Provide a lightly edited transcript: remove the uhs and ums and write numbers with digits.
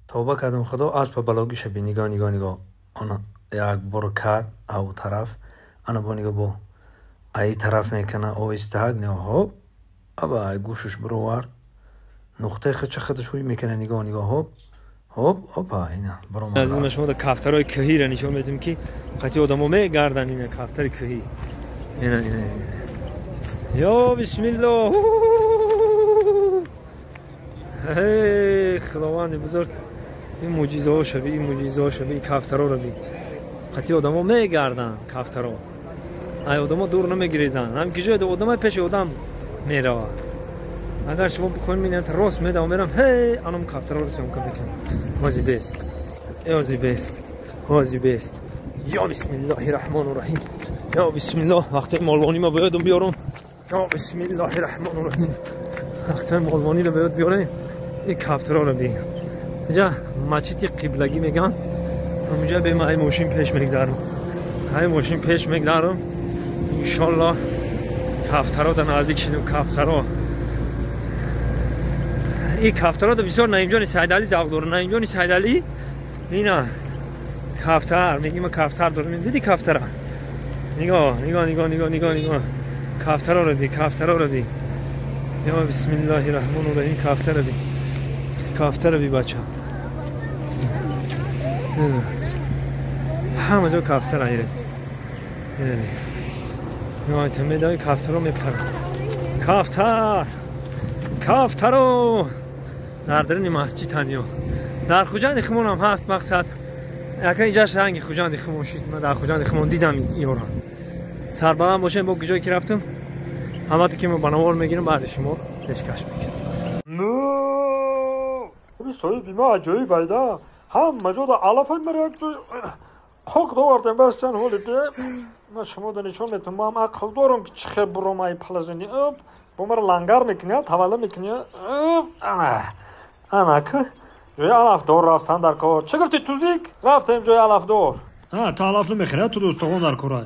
توبه کردم خدا اسب بلاگیش بی نگاه نگاه نگاه آن یک بار کرد او طرف انا با نگاه با ای طرف میکنه او استهاگ نه هوب ابا ای گوشش برو ورد نقطه خودش روی میکنه نگاه نگاه هوب هوب هوپا اینا برو عزیز من شما در کفترهای کهی را نشون میدیم که وقتی آدمو میگردن این کفتر کهی اینا یا بسم الله هی خداوند بزرگ این معجزه ها شبیه این معجزه ها شبیه کفترها رو بی وقتی آدمو میگردن کفترها ای آدمو دور نمیگریزن هم که جای آدم پیش آدم میره اگر شما بخواین میدن راست میدم میرم هی انم کفترها رو سیم کنم هازی بیست هازی بیست هازی بیست یا بسم الله الرحمن الرحیم یا بسم الله وقتی مالوانی ما باید بیارم یا بسم الله الرحمن الرحیم وقتی مالوانی رو باید بیارم این کفترها رو بی اینجا مسجد قبلگی میگن اونجا به من ماشین پیش میگذارم های ماشین پیش میگذارم انشالله کفترها در نزدیک شدیم کفترها این کفترها در بسیار نعیم سیدعلی ذوق داره نعیم سیدعلی اینا کفتر میگیم ما کفتر داریم دیدی کفترها نگاه نگاه نگاه نگاه نگاه نگاه کفترها رو بی کفترها رو بی یا بسم الله الرحمن الرحیم کفتر رو بی کفتر رو بی بچه همه جا کفتر هایره نه تمید های کفتر رو میپرن کفتر کفتر رو در درین مسجد هنیو در خوجند خمون هم هست مقصد یکه اینجا شنگی خوجند خمون شید من در خوجند خمون دیدم ایوران سربهم باشه با کجایی که رفتم همه که ما بنوار میگیرم بعد شما دشکش میکنم نو بی سوی بیما عجایی بایده هم مجود علافه میره حق دوارتن بس چند حالی ده من شما دنیشون میتونم ما هم اقل دارم که چخه برام ای پلزنی با مرا لنگر میکنی تولد میکنی انا که جای علف دار رفتن در کار چه گفتی توزیک رفتیم جای علف دار تا علف نمیخوره تو دوستان در کارای